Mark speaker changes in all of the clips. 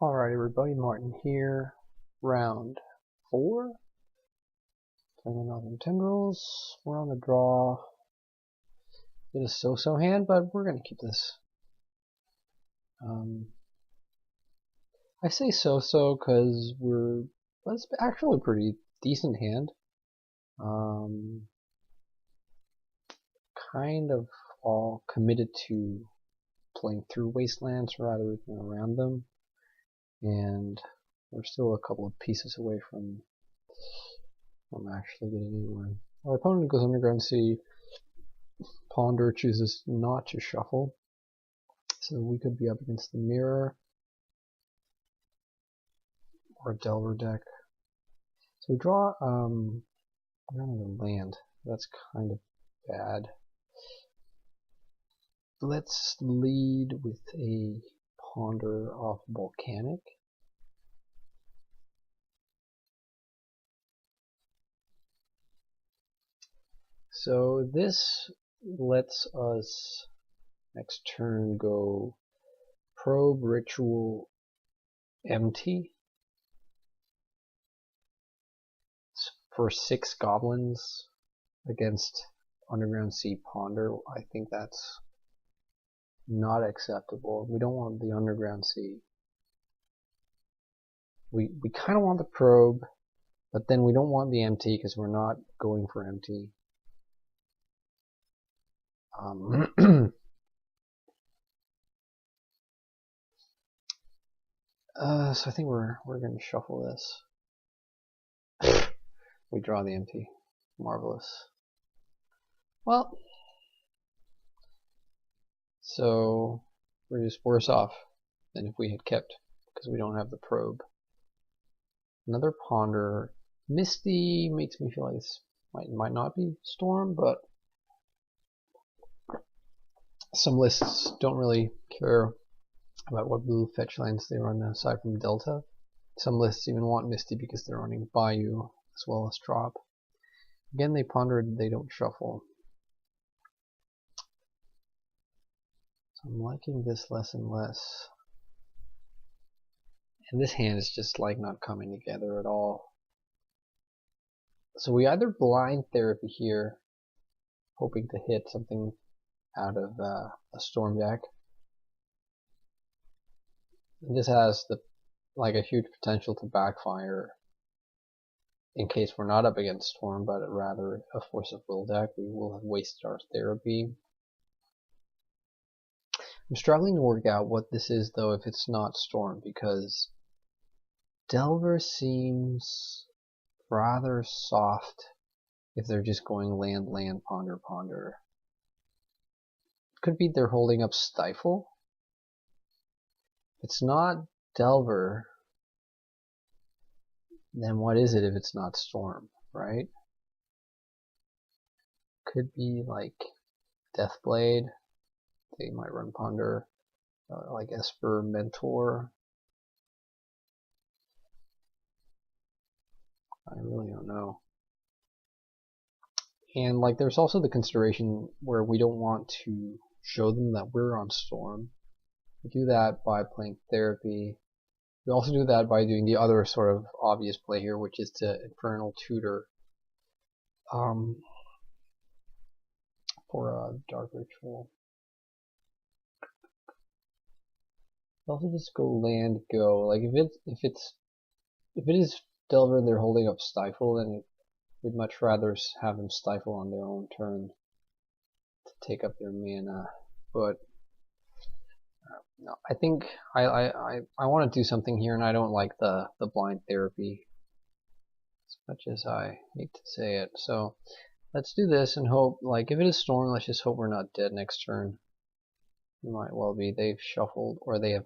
Speaker 1: Alright everybody, Martin here, round 4, playing Northern Tendrils. We're on the draw. It is so-so hand, but we're going to keep this. I say so-so because it's actually a pretty decent hand. Kind of all committed to playing through Wastelands rather than around them. And we're still a couple of pieces away from actually getting anywhere. Our opponent goes Underground Sea. Ponder chooses not to shuffle, so we could be up against the Mirror or a Delver deck. So we draw another land. That's kind of bad. Let's lead with a Ponder off Volcanic. So this lets us next turn go Probe, Ritual, Empty for 6 goblins against Underground Sea Ponder. I think that's not acceptable. We don't want the Underground Sea. We kind of want the Probe, but then we don't want the Empty because we're not going for Empty. So I think we're going to shuffle this. We draw the Empty. Marvelous. Well, so we're just worse off than if we had kept, because we don't have the Probe. Another Ponder. Misty makes me feel like this might not be Storm, but some lists don't really care about what blue fetch lands they run aside from Delta. Some lists even want Misty because they're running Bayou as well as Drop. Again, they pondered, they don't shuffle. So I'm liking this less and less. And this hand is just like not coming together at all. So we either blind Therapy here, hoping to hit something out of a Storm deck. And this has a huge potential to backfire in case we're not up against Storm, but rather a Force of Will deck. We will have wasted our Therapy. I'm struggling to work out what this is though if it's not Storm, because Delver seems rather soft if they're just going land, land, ponder, ponder. Could be they're holding up Stifle. If it's not Delver, then what is it if it's not Storm, right? Could be like Deathblade. They might run Ponder, like Esper, Mentor. I really don't know. And like there's also the consideration where we don't want to show them that we're on Storm. We do that by playing Therapy. We also do that by doing the other sort of obvious play here, which is to Infernal Tutor for a Dark Ritual. We also just go land, go. Like if it is Delver and they're holding up Stifle, then we'd much rather have them Stifle on their own turn to take up their mana. But no, I think I want to do something here, and I don't like the blind Therapy as much as I hate to say it. So let's do this and hope, like if it is Storm, let's just hope we're not dead next turn. We might well be. They've shuffled, or they have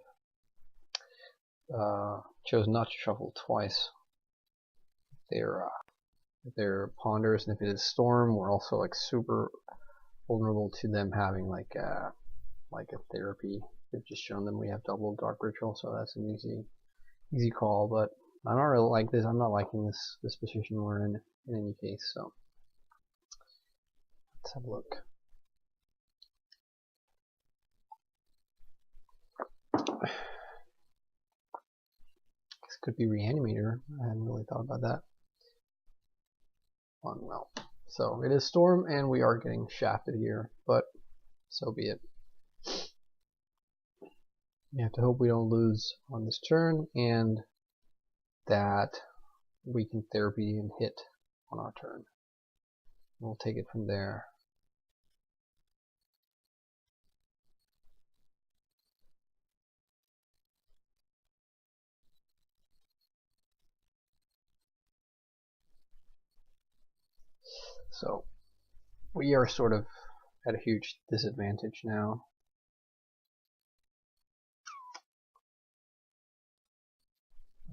Speaker 1: chose not to shuffle twice. They're Ponders, and if it is Storm, we're also like super vulnerable to them having like a Therapy. We've just shown them we have double Dark Ritual, so that's an easy call. But I don't really like this. I'm not liking this position we're in any case. So let's have a look. This could be Reanimator. I hadn't really thought about that. Well, so it is Storm, and we are getting shafted here, but so be it. We have to hope we don't lose on this turn, and that we can therapy and hit on our turn. We'll take it from there. So we are sort of at a huge disadvantage now.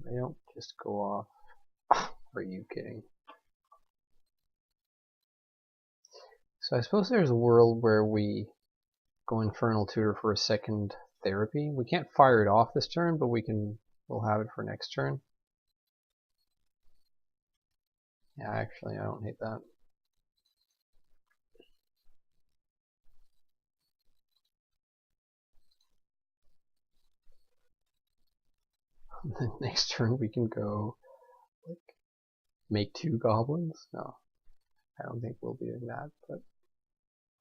Speaker 1: They don't just go off. Are you kidding? So I suppose there's a world where we go Infernal Tutor for a second therapy. We can't fire it off this turn, but we'll have it for next turn. Yeah, actually, I don't hate that. Next turn we can go like make 2 goblins. No, I don't think we'll be doing that. But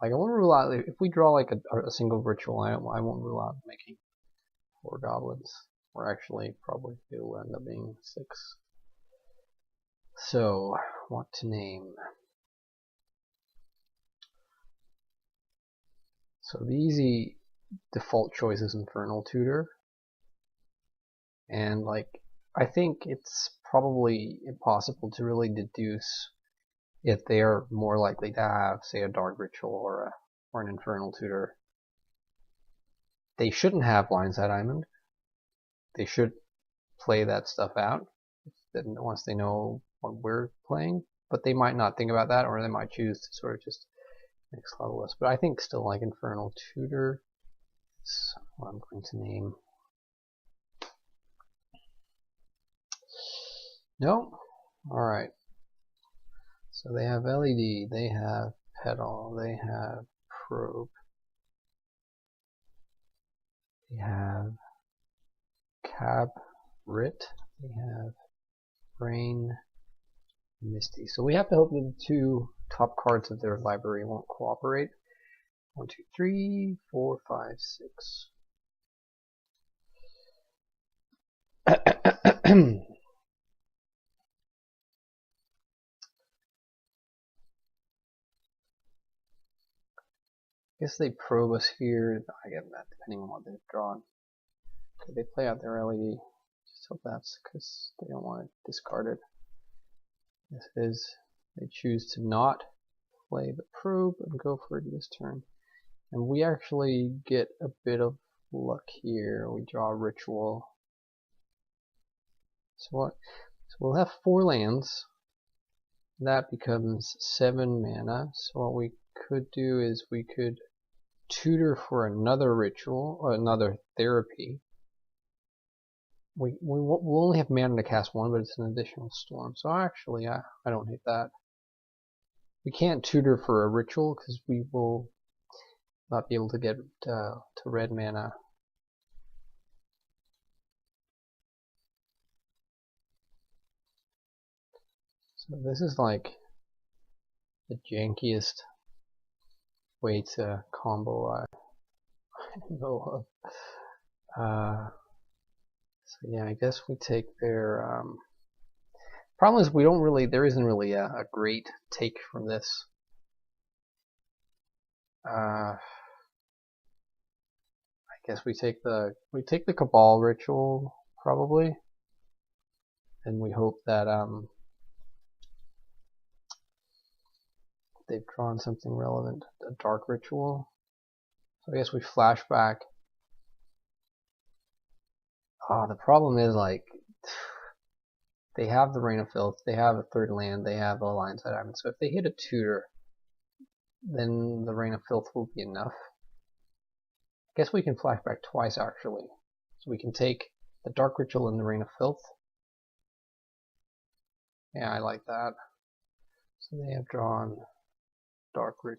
Speaker 1: like I won't rule out if we draw like a single ritual. I won't rule out making 4 goblins. Or actually, probably it'll end up being 6. So, what to name? So the easy default choice is Infernal Tutor. And like, I think it's probably impossible to really deduce if they are more likely to have, say, a Dark Ritual or an Infernal Tutor. They shouldn't have Blindside Diamond. They should play that stuff out once they know what we're playing. But they might not think about that, or they might choose to sort of just next level us. But I think still like Infernal Tutor is what I'm going to name. No? Alright. So they have LED, they have Pedal, they have Probe, they have Cab Rit, they have Brain, Misty. So we have to hope that the 2 top cards of their library won't cooperate. 1, 2, 3, 4, 5, 6. I guess they probe us here. I get that depending on what they've drawn. Okay, they play out their LED. Just hope that's because they don't want to discard it. This is, they choose to not play the probe and go for it this turn. And we actually get a bit of luck here. We draw a ritual. So we'll have 4 lands. That becomes 7 mana. So what we could do is we could tutor for another ritual or another therapy. We'll only have mana to cast 1, but it's an additional storm. So actually, I don't hate that. We can't tutor for a ritual because we will not be able to get to red mana. So this is like the jankiest way to combo I know of. So yeah, I guess we take their problem is we don't really, there isn't really a great take from this. I guess we take the Cabal ritual probably, and we hope that they've drawn something relevant, a dark ritual. So I guess we flash back. The problem is like they have the Rain of Filth, they have a 3rd land, they have a Blindside Diamond. So if they hit a tutor, then the Rain of Filth will be enough. I guess we can flash back twice actually. So we can take the Dark Ritual and the Rain of Filth. Yeah, I like that. So they have drawn Dark Rit.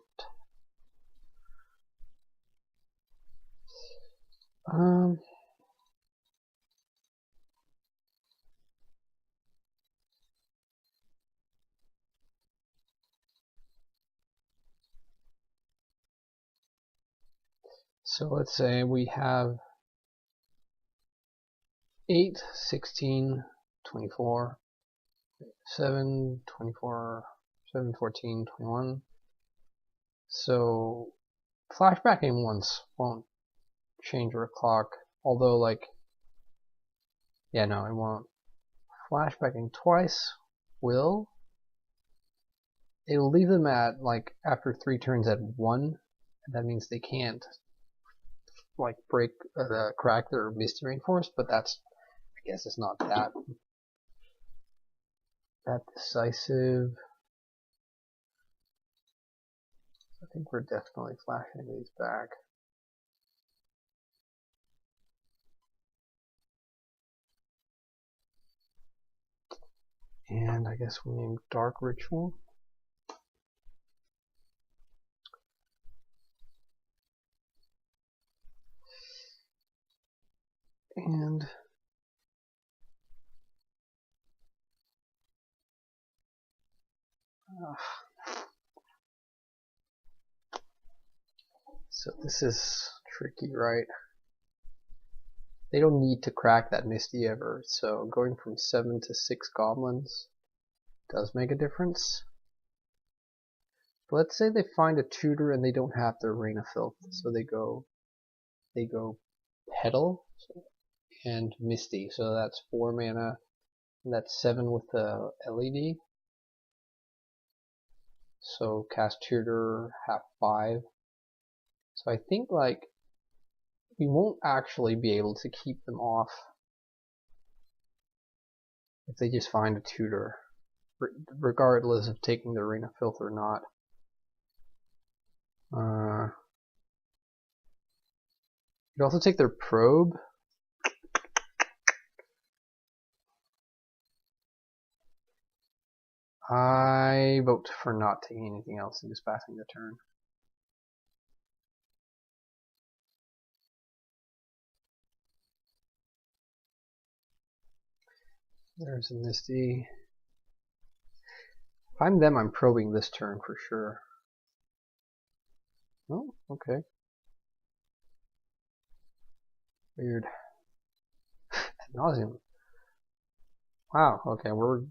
Speaker 1: So let's say we have 8, 16, 24, 7, 24, 7, 14, 21. So flashbacking once won't change our clock, although like, yeah, no, it won't. Flashbacking twice will. It'll leave them at like after 3 turns at 1. That means they can't like crack their Misty Rainforest, but that's, I guess it's not that decisive. I think we're definitely flashing these back. And I guess we name Dark Ritual. And so this is tricky, right? They don't need to crack that Misty ever, so going from 7 to 6 goblins does make a difference. But let's say they find a tutor and they don't have their Rain of Filth, so they go Petal and Misty, so that's 4 mana, and that's 7 with the LED. So cast tutor, have 5. So I think like we won't actually be able to keep them off if they just find a tutor, regardless of taking the Rain of Filth or not. You could also take their probe. I vote for not taking anything else and just passing the turn. There's a Misty. If I'm them, I'm probing this turn for sure. Oh, okay. Weird. Ad nauseam. Wow, okay, we're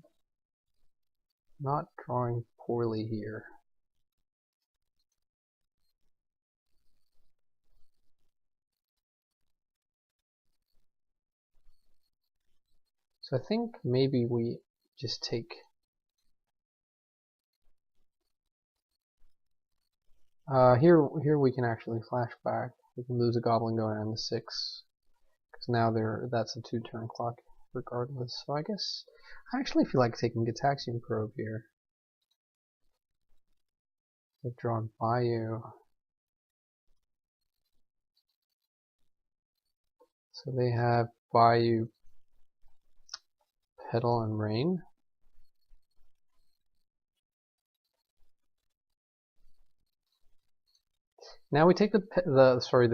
Speaker 1: not drawing poorly here. So I think maybe we just take here we can actually flash back. We can lose a goblin going on to 6. Because now that's a 2-turn clock regardless. So I guess I actually feel like taking Gitaxian Probe here. They've drawn Bayou. So they have Bayou, Petal, and Rain. Now we take the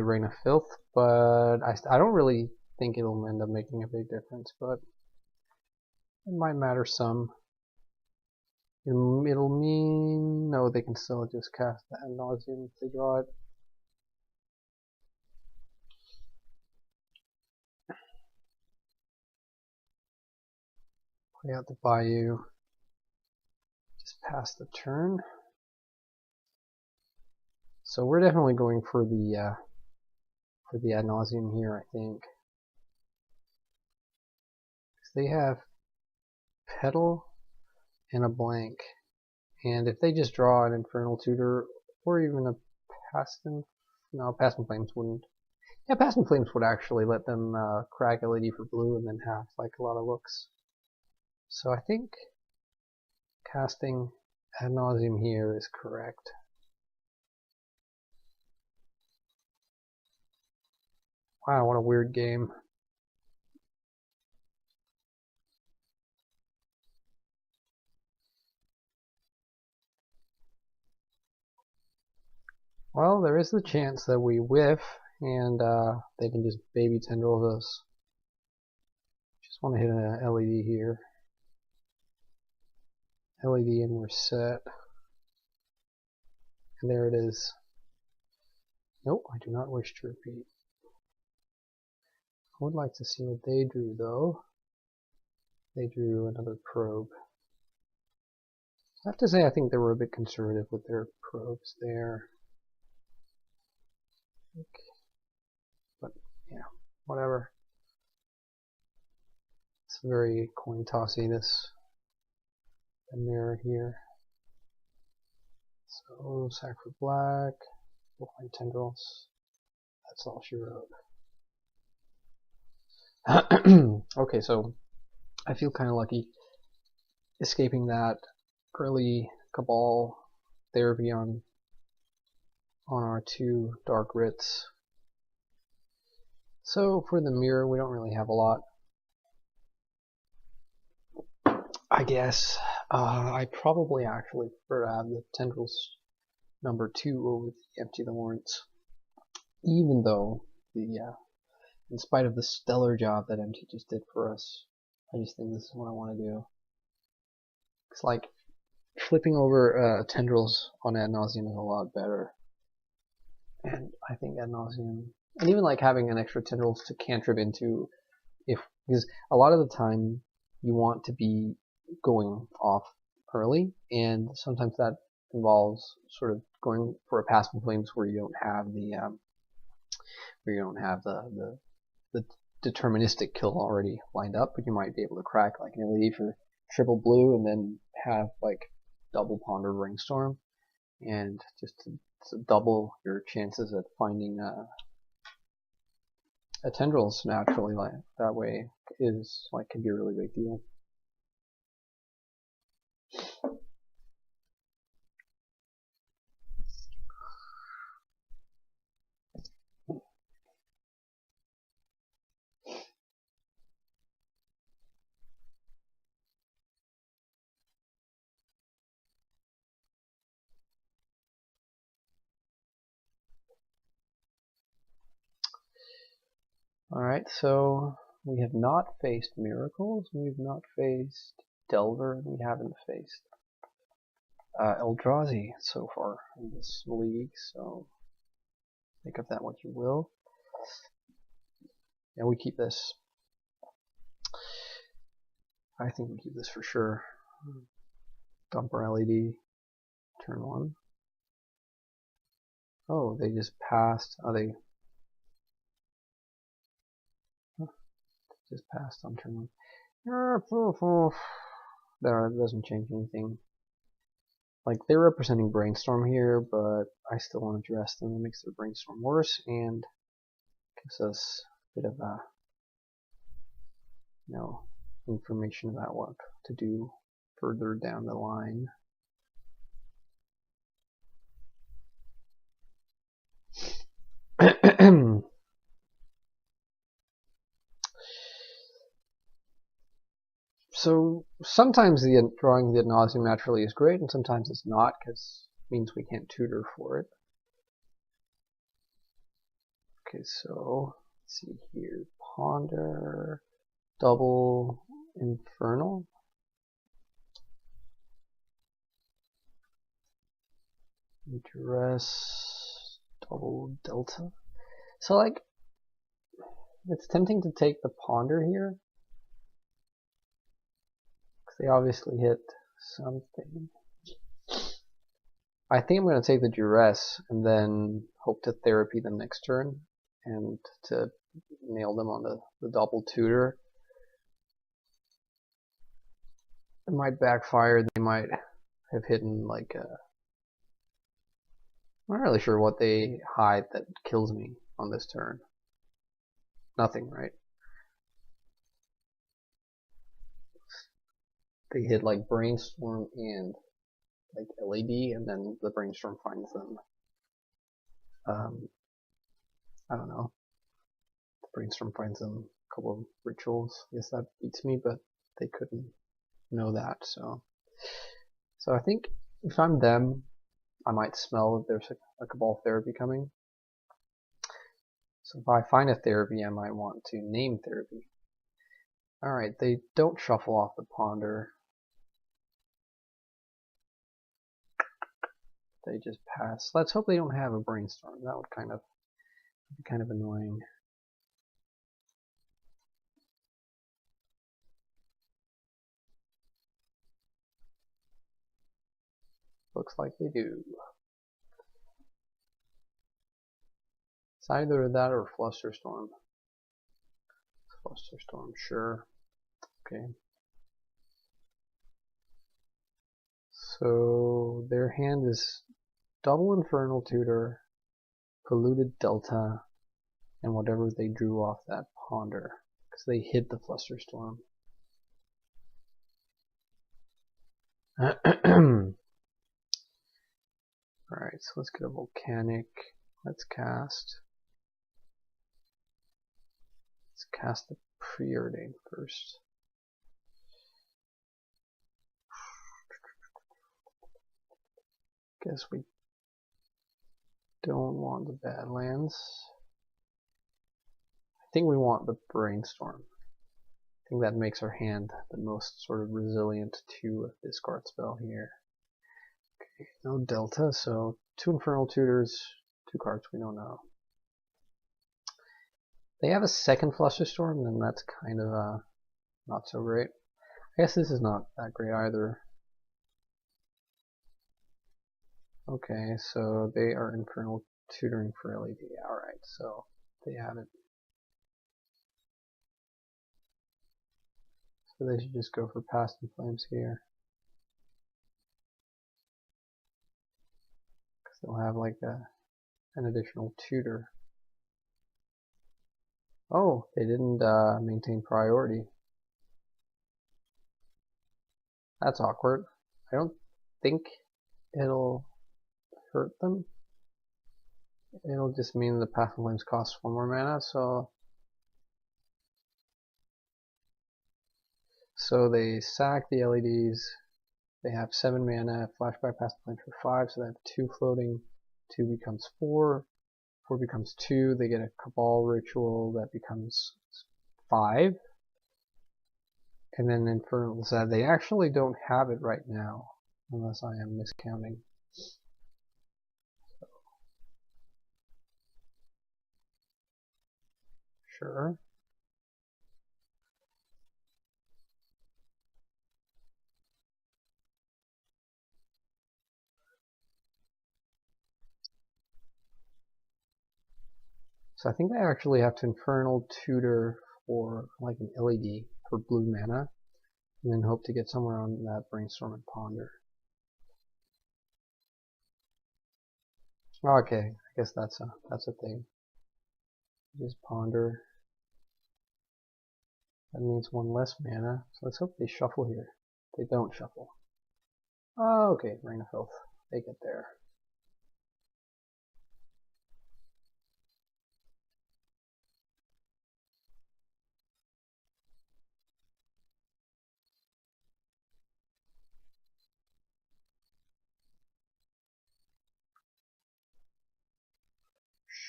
Speaker 1: Rain of Filth, but I don't really think it'll end up making a big difference, but it might matter some. It'll mean no, they can still just cast the Ad nauseam if they draw it. Play out the Bayou. Just pass the turn. So we're definitely going for the Ad nauseam here, I think. They have Petal and a blank, and if they just draw an Infernal Tutor or even a Paston Flames wouldn't. Yeah, Paston Flames would actually let them crack LED for blue and then have like a lot of looks. So I think casting Ad nauseam here is correct. Wow, what a weird game. Well, there is the chance that we whiff and they can just baby tendril us. Just want to hit an LED here. LED and we're set. And there it is. Nope, I do not wish to repeat. I would like to see what they drew, though. They drew another probe. I have to say, I think they were a bit conservative with their probes there. But, yeah, whatever. It's very coin tossy, this mirror here. So, sack for black, blind tendrils. That's all she wrote. Okay, so I feel kind of lucky escaping that early Cabal therapy on our two dark writs. So for the mirror, we don't really have a lot. I guess I probably actually prefer to have the tendrils number 2 over the Empty the Warrants, even though in spite of the stellar job that Empty just did for us, I just think this is what I want to do. It's like flipping over tendrils on Ad Nauseam is a lot better, and I think Ad Nauseam, and even like having an extra tendrils to cantrip into, because a lot of the time you want to be going off early, and sometimes that involves sort of going for a Pass from Flames where you don't have the deterministic kill already lined up, but you might be able to crack like an LED for triple blue and then have like double Ponder Brainstorm, and just to double your chances at finding a tendrils naturally like that way is like can be a really big deal. Alright, so we have not faced Miracles, we've not faced Delver, and we haven't faced Eldrazi so far in this league, so think of that what you will. And we keep this. I think we keep this for sure. Dump our LED, turn 1. Oh, they just passed. Oh, they just passed on turn 1. There, it doesn't change anything. Like, they're representing Brainstorm here, but I still want to address them. It makes their Brainstorm worse and gives us a bit of information about what to do further down the line. So sometimes drawing the Ad Nauseam naturally is great, and sometimes it's not, because it means we can't tutor for it. Okay, so let's see here. Ponder, double Infernal. Duress, double Delta. So like, it's tempting to take the Ponder here, they obviously hit something. I think I'm going to take the Duress and then hope to therapy them next turn and to nail them on the double tutor. It might backfire. They might have hidden like I'm not really sure what they hide that kills me on this turn. Nothing, right? They hit like Brainstorm and like LED, and then the Brainstorm finds them. I don't know. The Brainstorm finds them a couple of rituals. I guess that beats me, but they couldn't know that, so I think if I'm them, I might smell that there's a Cabal therapy coming. So if I find a therapy, I might want to name therapy. Alright, they don't shuffle off the Ponder. they just pass. Let's hope they don't have a brainstorm. That would be kind of annoying. Looks like they do. It's either that or Flusterstorm. Flusterstorm, sure. Okay. So their hand is double Infernal Tutor, Polluted Delta, and whatever they drew off that Ponder, because they hit the Flusterstorm. Alright, so let's get a Volcanic. Let's cast the Preordain first. Guess we don't want the Badlands. I think we want the Brainstorm. I think that makes our hand the most sort of resilient to a discard spell here. Okay, no Delta, so 2 Infernal Tutors, 2 cards we don't know. They have a second Flusterstorm, then that's kind of not so great. I guess this is not that great either. Okay, so they are Infernal Tutoring for LED. Alright, so they have it. So they should just go for Past in Flames here. Because they'll have like an additional tutor. Oh, they didn't maintain priority. That's awkward. I don't think it'll hurt them. It'll just mean the Path of Flames costs 1 more mana, so they sack the LEDs. They have 7 mana, flashback Path of Flames for 5, so they have 2 floating. 2 becomes 4. 4 becomes 2. They get a Cabal Ritual that becomes 5. And then Infernal Zed. They actually don't have it right now, unless I am miscounting. Sure. So I think I actually have to Infernal Tutor for like an LED for blue mana, and then hope to get somewhere on that Brainstorm and Ponder. Okay, I guess that's a thing. Just Ponder. That means 1 less mana, so let's hope they shuffle here. They don't shuffle. Oh, okay, Rain of Filth. They get there.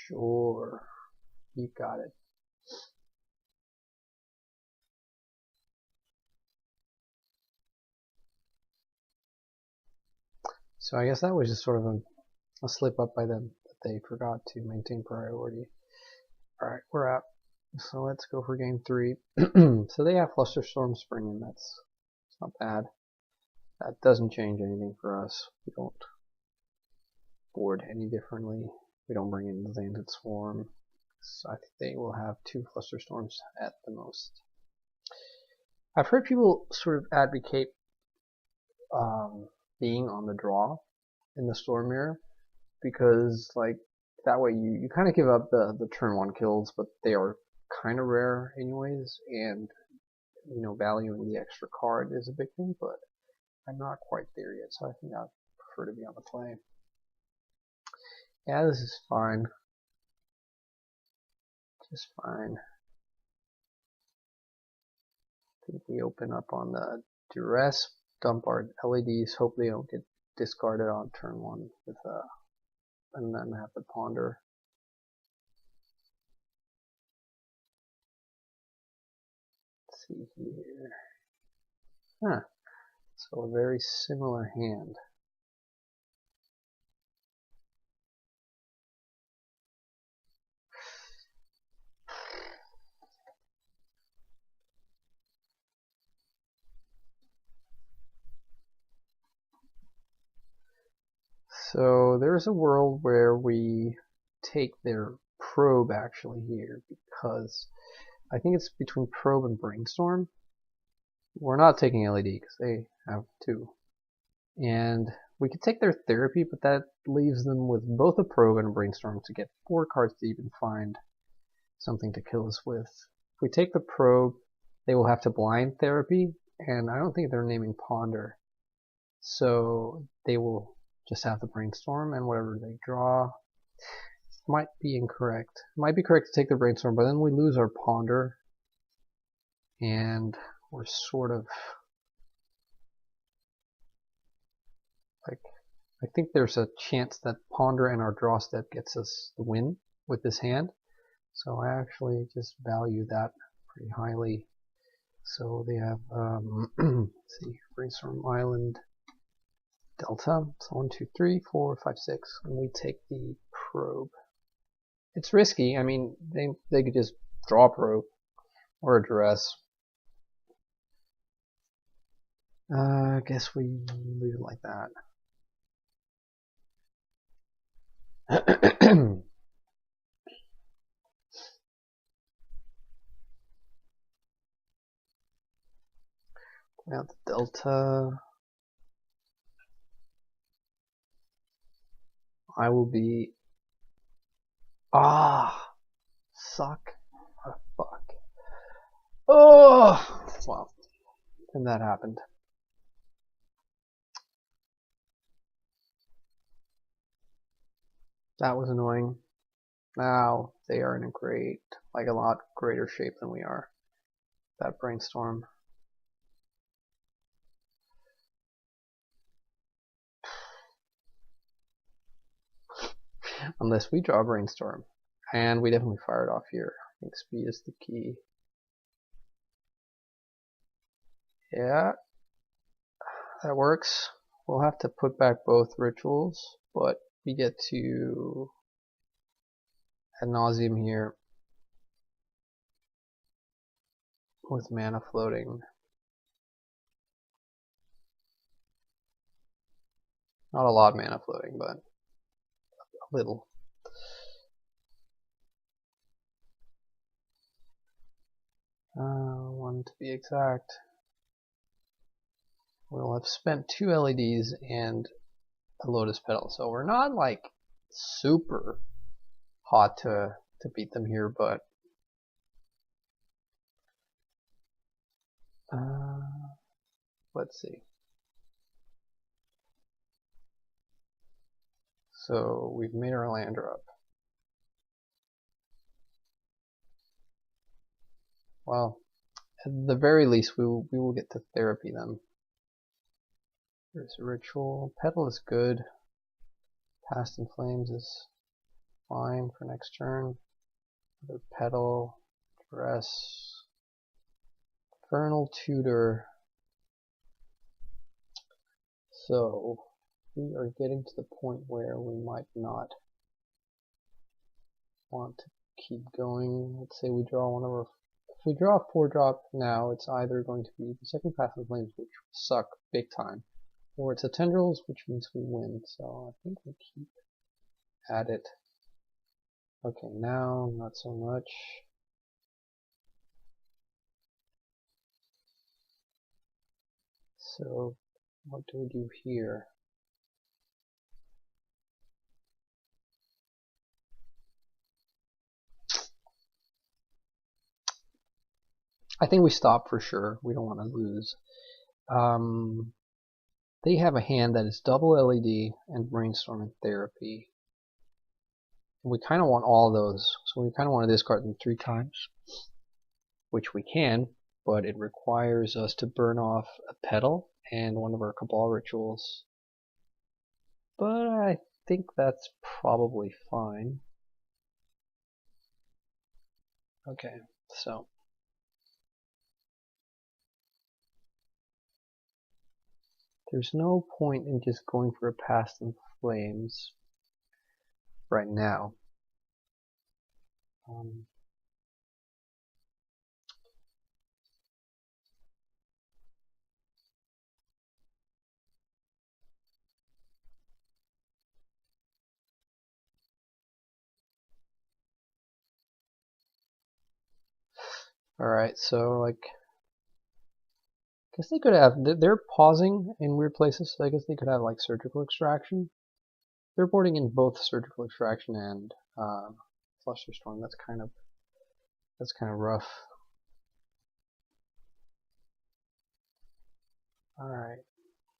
Speaker 1: Sure. You got it. So I guess that was just sort of a slip up by them that they forgot to maintain priority. Alright, we're out. So let's go for game 3. So they have Flusterstorm Spring, and that's not bad. That doesn't change anything for us. We don't board any differently. We don't bring in the Landed Swarm. So I think they will have 2 Flusterstorms at the most. I've heard people sort of advocate being on the draw in the Storm Mirror, because like that way you kind of give up the turn 1 kills, but they are kind of rare anyways, and you know, valuing the extra card is a big thing, but I'm not quite there yet, so I think I'd prefer to be on the play. Yeah, this is fine. Just fine. I think we open up on the Duress, dump our LEDs, hope they don't get discarded on turn 1 with and then have to Ponder. Let's see here. Huh. So a very similar hand. So there's a world where we take their probe actually here, because I think it's between probe and brainstorm. We're not taking LED because they have 2. And we could take their therapy, but that leaves them with both a probe and a brainstorm to get 4 cards to even find something to kill us with. If we take the probe, they will have to blind therapy, and I don't think they're naming ponder. So they will just have the brainstorm, and whatever they draw might be incorrect. It might be correct to take the brainstorm, but then we lose our ponder, and we're sort of like, I think there's a chance that ponder and our draw step gets us the win with this hand. So I actually just value that pretty highly. So they have, let's see, brainstorm island delta. So 1, 2, 3, 4, 5, 6, and we take the probe. It's risky. I mean, they could just draw a probe or a duress. I guess we leave it like that. Now the delta. I will be. Suck. Oh, fuck. Oh, well, and that happened. That was annoying. Now they are in a lot greater shape than we are. That brainstorm. Unless we draw a brainstorm. And we definitely fire it off here. I think speed is the key. Yeah, that works. We'll have to put back both rituals, but we get to ad nauseam here with mana floating. Not a lot of mana floating, but a little. One to be exact. We'll have spent 2 LEDs and a Lotus Petal, so we're not like super hot to beat them here, but let's see. So we've made our lander up. Well, at the very least, we will get to therapy them. There's a ritual. Petal is good. Past in Flames is fine for next turn. Another Petal. Dress. Infernal Tutor. So we are getting to the point where we might not want to keep going. Let's say we draw one of our. If we draw a 4-drop now, it's either going to be the second Path of Flames, which suck big time, or it's a Tendrils, which means we win. So I think we keep at it. Okay, now not so much. So what do we do here? I think we stop for sure. We don't want to lose. They have a hand that is double LED and Brainstorm and Therapy. We kind of want all those, so we kind of want to discard them 3 times, which we can, but it requires us to burn off a Petal and one of our Cabal rituals. But I think that's probably fine. Okay, so there's no point in just going for a Past in Flames right now. Alright, so like, I guess they could have, they're pausing in weird places, so I guess they could have like surgical extraction. They're boarding in both surgical extraction and Flusterstorm. That's kind of rough. Alright,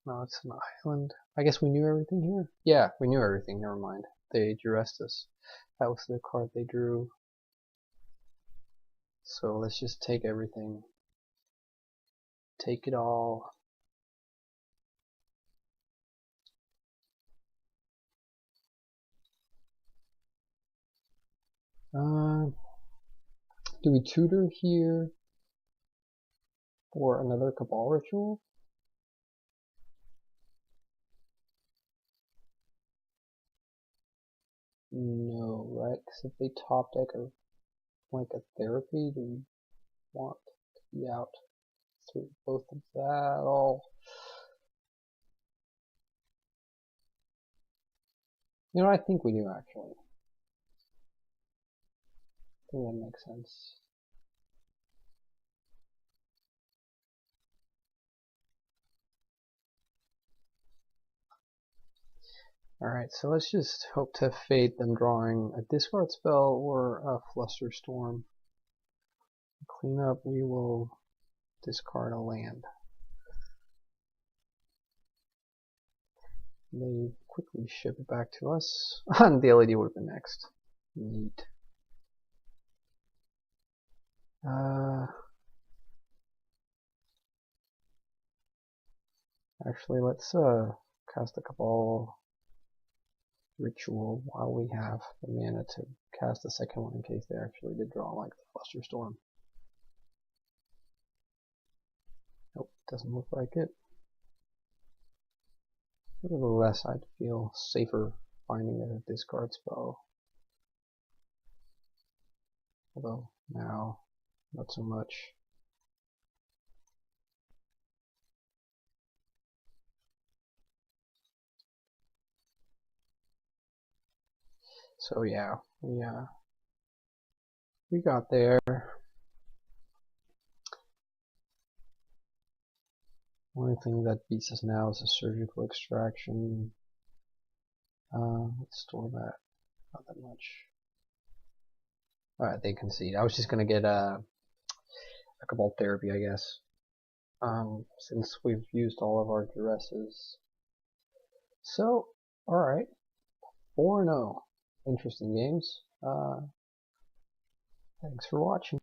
Speaker 1: no, it's an island. I guess we knew everything here? Yeah, we knew everything, never mind. They duressed us. That was the card they drew. So let's just take everything. Take it all. Do we tutor here for another Cabal ritual? No, right? Because if they top deck a therapy, do we want to be out through both of that all? You know, I think we do actually. I think that makes sense. Alright, so let's just hope to fate them drawing a discard spell or a Flusterstorm. Clean up, we will discard a land. They quickly ship it back to us. And the LED would have been next. Neat. Actually, let's cast a Cabal ritual while we have the mana to cast the second one in case they actually did draw like the Flusterstorm. Nope, doesn't look like it. Nevertheless, I'd feel safer finding a discard spell. Although now, not so much. So yeah, we got there. Only thing that beats us now is a surgical extraction. Let's store that. Not that much. Alright, they concede. I was just gonna get a Cabal therapy, I guess. Since we've used all of our duresses. So, alright. 4-0. Interesting games. Thanks for watching.